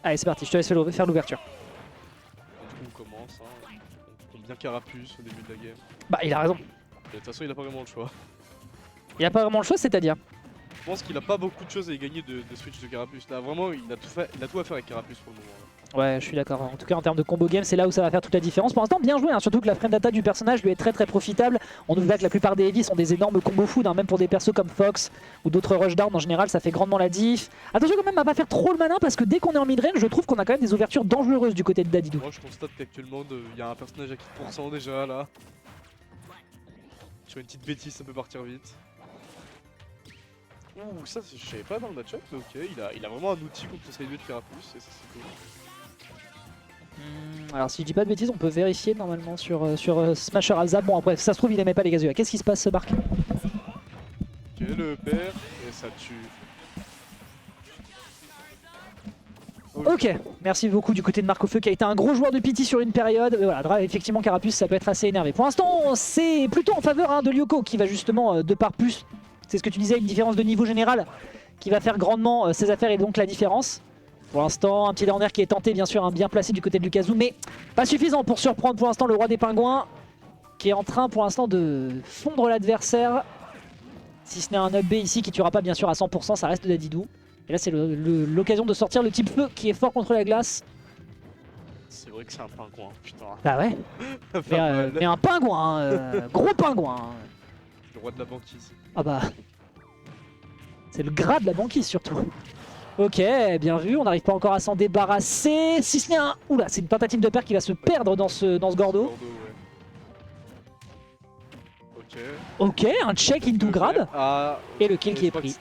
Allez, c'est parti, je te laisse faire l'ouverture. Du coup, on commence. Hein. On compte bien Carapuce au début de la game. Bah, il a raison. Et de toute façon, il a pas vraiment le choix. Il a pas vraiment le choix, c'est-à-dire. Je pense qu'il a pas beaucoup de choses à y gagner de switch de Carapuce. Là, vraiment, il a tout à faire avec Carapuce pour le moment. Ouais, je suis d'accord. En tout cas, en termes de combo game, c'est là où ça va faire toute la différence. Pour l'instant, bien joué, hein. Surtout que la frame data du personnage lui est très profitable. On nous voit que la plupart des heavy sont des énormes combos food, hein, même pour des persos comme Fox ou d'autres rushdown. En général, ça fait grandement la diff. Attention quand même à pas faire trop le malin parce que dès qu'on est en mid-range, je trouve qu'on a quand même des ouvertures dangereuses du côté de Dadidou. Moi, je constate qu'actuellement, il y a un personnage à qui % déjà là. Sur une petite bêtise, ça peut partir vite. Ouh, ça, je savais pas dans le match-up, mais ok, il a vraiment un outil contre ce réduit de Carapuce, et ça c'est cool. Alors si je dis pas de bêtises, on peut vérifier normalement sur Smasher Alza. Bon après, ça se trouve il aimait pas les Kazuya. Qu'est-ce qui se passe, Marc? Ok, le père, et ça tue. Ok, merci beaucoup du côté de Marcofeu qui a été un gros joueur de pity sur une période. Mais voilà, effectivement Carapuce ça peut être assez énervé. Pour l'instant c'est plutôt en faveur hein, de Lyoko qui va justement de par plus, c'est ce que tu disais, une différence de niveau général qui va faire grandement ses affaires et donc la différence. Pour l'instant un petit down air qui est tenté bien sûr, hein, bien placé du côté de Lukazu, mais pas suffisant pour surprendre pour l'instant le roi des pingouins qui est en train pour l'instant de fondre l'adversaire. Si ce n'est un up B ici qui tuera pas bien sûr à 100%, ça reste Dadidou. Et là c'est l'occasion de sortir le type feu qui est fort contre la glace. C'est vrai que c'est un pingouin, putain. Bah ouais. mais un pingouin, hein, gros pingouin. Hein. Le roi de la banquise. Ah bah. C'est le gras de la banquise surtout. Ok, bien vu, on n'arrive pas encore à s'en débarrasser. Si ce n'est un... Oula, c'est une tentative de paire qui va se perdre dans ce gordo. Ouais. Ok, un check into grab. Ah, et le kill qui est pris.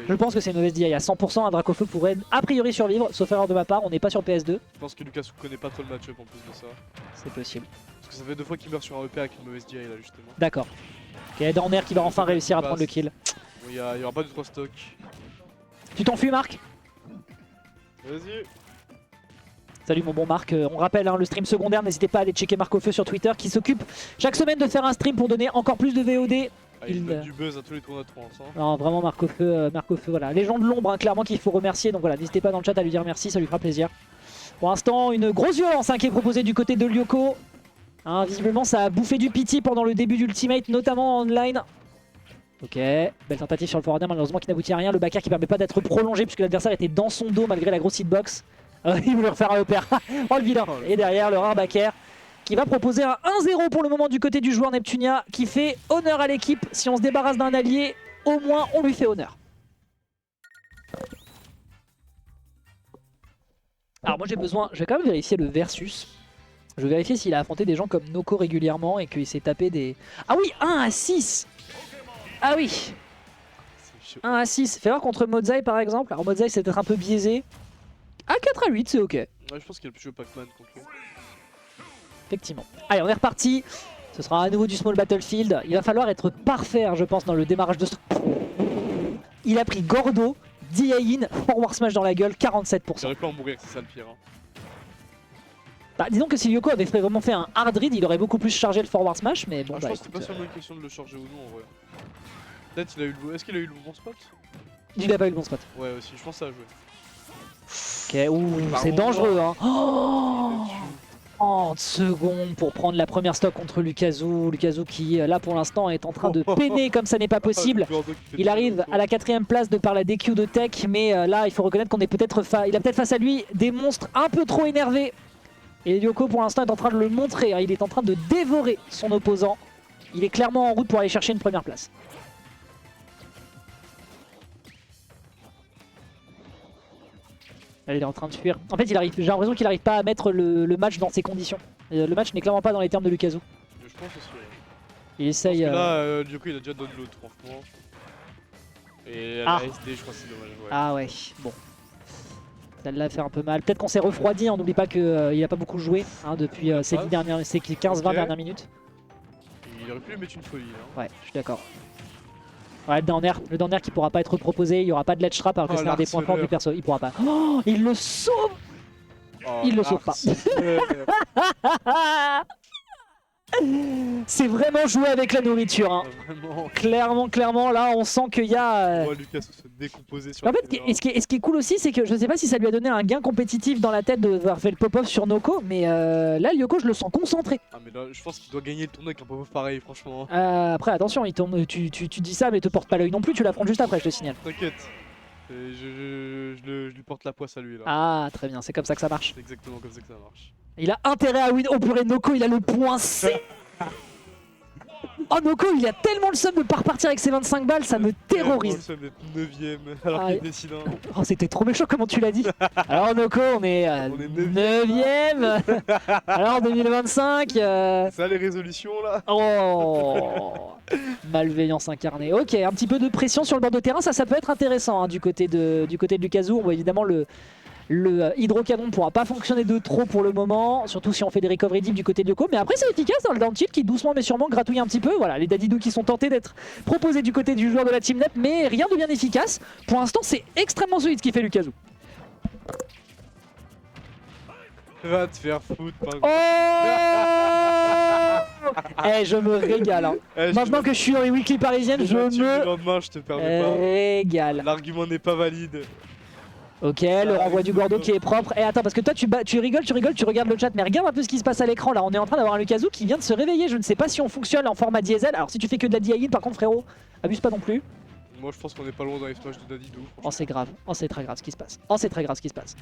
Je pense que c'est une mauvaise DI. À 100%, un Dracofeu pourrait a priori survivre, sauf erreur de ma part, on n'est pas sur PS2. Je pense que Lucas connaît pas trop le match-up en plus de ça. C'est possible. Parce que ça fait 2 fois qu'il meurt sur un EP avec une mauvaise DI là justement. D'accord. Ok, Dorner qui va enfin réussir à prendre le kill. Il y aura pas de 3 stocks. Tu t'enfuis Marc? Vas-y. Salut mon bon Marc, on rappelle hein, le stream secondaire, n'hésitez pas à aller checker Marcofeu sur Twitter qui s'occupe chaque semaine de faire un stream pour donner encore plus de VOD. Il donne du buzz à tous les tournois de France. Hein. Non vraiment Marcofeu, voilà. Les gens de l'ombre hein, clairement qu'il faut remercier, donc voilà, n'hésitez pas dans le chat à lui dire merci, ça lui fera plaisir. Pour l'instant une grosse violence hein, qui est proposée du côté de Lyoko. Hein, visiblement ça a bouffé du pity pendant le début d'Ultimate, notamment en online. Ok, belle tentative sur le forwarder malheureusement qui n'aboutit à rien. Le backer qui permet pas d'être prolongé puisque l'adversaire était dans son dos malgré la grosse hitbox. Il voulait refaire un EPR. Oh le vilain. Et derrière le rare backer qui va proposer un 1-0 pour le moment du côté du joueur Neptunia qui fait honneur à l'équipe. Si on se débarrasse d'un allié, au moins on lui fait honneur. Alors moi j'ai besoin, je vais quand même vérifier le versus. Je vais vérifier s'il a affronté des gens comme Noko régulièrement et qu'il s'est tapé des... Ah oui, 1-6. Ah oui, 1-6. Fais voir contre Mozai par exemple. Alors Mozai c'est peut-être un peu biaisé. Ah 4-8 c'est ok. Ouais, je pense qu'il a pu jouer Pac-Man contre lui. Effectivement. Allez on est reparti. Ce sera à nouveau du Small Battlefield. Il va falloir être parfait hein, je pense dans le démarrage de ce... Il a pris Gordo, DI-in, forward smash dans la gueule, 47%. J'aurais pas en mourir, c'est ça le pire. Hein. Bah disons que si Lyoko avait vraiment fait un hard read, il aurait beaucoup plus chargé le forward smash, mais bon je bah pense que c'est écoute, pas seulement une question de le charger ou non en vrai. Peut-être il a eu le... Est-ce qu'il a eu le bon spot? il a pas eu le bon spot. Ouais aussi, je pense que ça a joué. Ok, ouh, c'est dangereux hein. Oh 30 secondes pour prendre la première stock contre Lukazu. Lukazu qui là pour l'instant est en train de peiner comme ça n'est pas possible. Il arrive à la 4ème place de par la DQ de Tech, mais là il faut reconnaître qu'on est peut-être il a peut-être face à lui des monstres un peu trop énervés. Et Lyoko pour l'instant est en train de le montrer, hein. Il est en train de dévorer son opposant. Il est clairement en route pour aller chercher une première place. Là, il est en train de fuir. En fait, j'ai l'impression qu'il n'arrive pas à mettre le match dans ses conditions. Le match n'est clairement pas dans les termes de Lukazu. Je pense aussi. Ouais. Il essaye. Là, Lyoko il a déjà donné l'autre, franchement. Et la SD, je crois que c'est dommage. Ouais. Ah ouais, bon. Celle-là fait un peu mal. Peut-être qu'on s'est refroidi, on n'oublie pas qu'il n'a pas beaucoup joué hein, depuis ces 15-20 dernières minutes. Il aurait pu lui mettre une folie. Hein. Ouais, je suis d'accord. Ouais, le down air qui pourra pas être proposé, il n'y aura pas de ledge trap alors que c'est un des points forts du perso. Il pourra pas. Oh, il le sauve. Il le sauve pas. C'est vraiment jouer avec la nourriture. Hein. Vraiment. Clairement, là, on sent qu'il y a... On voit Lucas se décomposer sur En fait, ce qui est cool aussi, c'est que je sais pas si ça lui a donné un gain compétitif dans la tête d'avoir fait le pop-off sur Noko, mais là, Lyoko, je le sens concentré. Ah mais là, je pense qu'il doit gagner le tournoi avec un pop-off pareil, franchement. Après, attention, tu dis ça, mais te porte pas l'œil non plus, tu l'affrontes juste après, je te signale. T'inquiète. Je lui porte la poisse à lui là. Ah, très bien, c'est comme ça que ça marche. C'est exactement comme ça que ça marche. Il a intérêt à win. Oh purée, Noko, il a le point C. Oh Noko, il a tellement le seum de pas repartir avec ses 25 balles, ça me terrorise. Il d'être 9ème alors qu'il est décidant. Oh, c'était trop méchant comment tu l'as dit. Alors Noko, on est 9ème. Alors 2025. Ça les résolutions là. Oh, malveillance incarnée. Ok, un petit peu de pression sur le bord de terrain, ça peut être intéressant hein, du côté de Lucazu. On voit évidemment le hydrocanon ne pourra pas fonctionner de trop pour le moment, surtout si on fait des recovery deep du côté de Lyoko. Mais après c'est efficace dans le down tilt qui doucement mais sûrement gratouille un petit peu. Voilà, les Dadidou qui sont tentés d'être proposés du côté du joueur de la Team Net, mais rien de bien efficace. Pour l'instant c'est extrêmement solide ce qu'il fait Lucazu. Va te faire foutre. Oh Eh, je me régale. Hein. Maintenant que je suis dans les weekly parisiennes, je me lendemain, je te permets pas. régale. L'argument n'est pas valide. Ok, le renvoi du Gordo qui est propre. Et attends, parce que toi tu rigoles, tu regardes le chat, mais regarde un peu ce qui se passe à l'écran là. On est en train d'avoir un Lucazu qui vient de se réveiller. Je ne sais pas si on fonctionne en format diesel. Alors si tu fais que de la DI, par contre, frérot, abuse pas non plus. Moi je pense qu'on est pas loin dans les smash de Dadidou. Oh, c'est grave. Oh, c'est très grave ce qui se passe. Oh, c'est très grave ce qui se passe.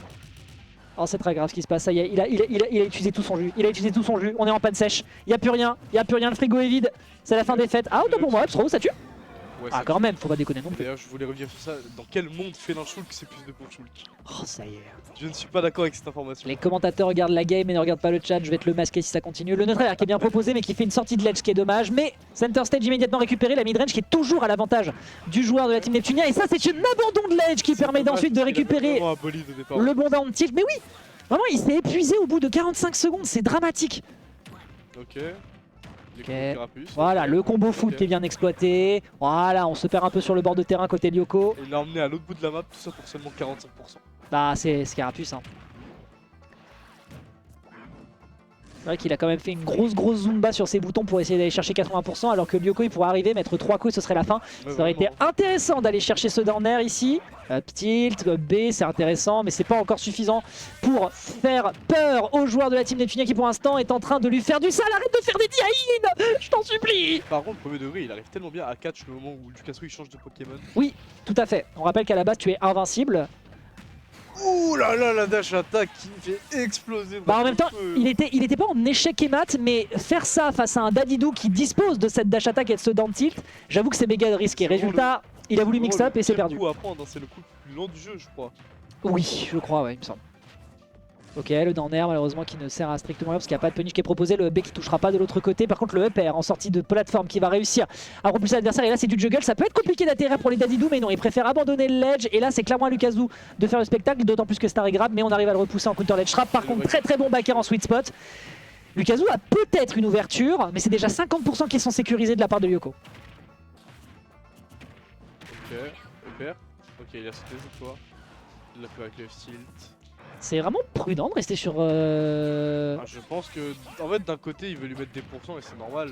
Oh, c'est très grave ce qui se passe. Ça y est, il a utilisé tout son jus. Il a utilisé tout son jus. On est en panne sèche. Il n'y a plus rien. Il n'y a plus rien. Le frigo est vide. C'est la fin des fêtes. Ah, autant pour moi. Abstro, ça tue. Ouais, ah, quand même, faut pas déconner non plus. D'ailleurs, je voulais revenir sur ça. Dans quel monde Félin Shulk c'est plus de pour Shulk? Oh, ça y est. Je ne suis pas d'accord avec cette information. Les commentateurs regardent la game et ne regardent pas le chat. Je vais te le masquer si ça continue. Le neutre qui est bien proposé, mais qui fait une sortie de ledge qui est dommage. Mais center stage immédiatement récupéré. La midrange qui est toujours à l'avantage du joueur de la team Neptunia. Et ça, c'est un abandon de ledge qui permet d'ensuite de récupérer le bon down tilt. Mais oui, vraiment, il s'est épuisé au bout de 45 secondes. C'est dramatique. Ok. Okay. Voilà, le combo foot qui est bien exploité. Voilà, on se perd un peu sur le bord de terrain côté Lyoko. Il l'a emmené à l'autre bout de la map, tout ça pour seulement 45%. Bah, c'est Scarapuce. Hein. C'est vrai qu'il a quand même fait une grosse zumba sur ses boutons pour essayer d'aller chercher 80%, alors que Lyoko il pourrait arriver, mettre 3 coups et ce serait la fin. Ça aurait été intéressant d'aller chercher ce down air ici. Tilt, B, c'est intéressant, mais c'est pas encore suffisant pour faire peur aux joueurs de la team Neptunia qui pour l'instant est en train de lui faire du sale. Arrête de faire des diaïnes, je t'en supplie. Par contre, premier degré, il arrive tellement bien à catch le moment où Lucasu il change de Pokémon. Oui, tout à fait. On rappelle qu'à la base tu es invincible. Ouh là là, la dash attack qui me fait exploser. Bah en même temps, il était pas en échec et mat, mais faire ça face à un Dadidou qui dispose de cette dash attack et de ce down tilt, j'avoue que c'est méga risqué. Résultat, il a voulu mix up et c'est perdu. C'est le coup le plus lent du jeu, je crois. Oui, je crois, ouais, il me semble. Ok, le down air malheureusement qui ne sert à strictement rien parce qu'il n'y a pas de punish qui est proposé, le B qui touchera pas de l'autre côté. Par contre le up air en sortie de plateforme qui va réussir à propulser l'adversaire, et là c'est du juggle, ça peut être compliqué d'atterrir pour les Dadidou, mais non, ils préfèrent abandonner le ledge et là c'est clairement à Lucazu de faire le spectacle, d'autant plus que Star est grab, mais on arrive à le repousser en counter ledge trap. Par contre très bon backer en sweet spot. Lucazu a peut-être une ouverture, mais c'est déjà 50% qui sont sécurisés de la part de Lyoko. Ok, super. Ok, il a sauté cette fois. Il l'a fait avec le tilt. C'est vraiment prudent de rester sur... Ah, je pense que, en fait, d'un côté, il veut lui mettre des pourcents et c'est normal.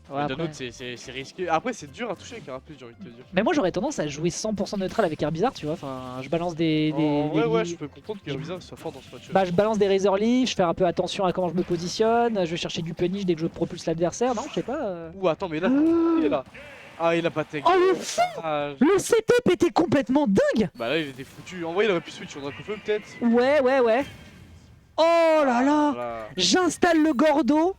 Ouais, d'un autre, c'est risqué. Après, c'est dur à toucher avec Carapuce, j'ai envie de te dire. Mais moi, j'aurais tendance à jouer 100% neutral avec Herbizarre, tu vois. Enfin, je balance des... ouais, je peux comprendre qu'Herbizarre soit fort dans ce match. Bah, je balance des Razor Leaf, je fais un peu attention à comment je me positionne, je vais chercher du punish dès que je propulse l'adversaire, non, je sais pas. Ouh, attends, mais là, il est là. Ah, il a pas tech. Oh le fou, le setup était complètement dingue. Bah là, il était foutu. En vrai, il aurait pu switch sur Dracofeu peut-être. Ouais. Oh là là, voilà. J'installe le Gordo,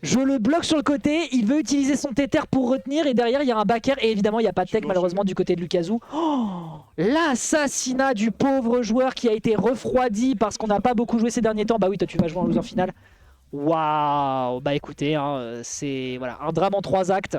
je le bloque sur le côté, il veut utiliser son Tether pour retenir et derrière il y a un backer et évidemment il n'y a pas de tech malheureusement du côté de Lucazu. Oh, l'assassinat du pauvre joueur qui a été refroidi parce qu'on n'a pas beaucoup joué ces derniers temps. Bah oui, toi tu vas jouer en loser final. Waouh, bah écoutez, hein, c'est voilà, un drame en 3 actes.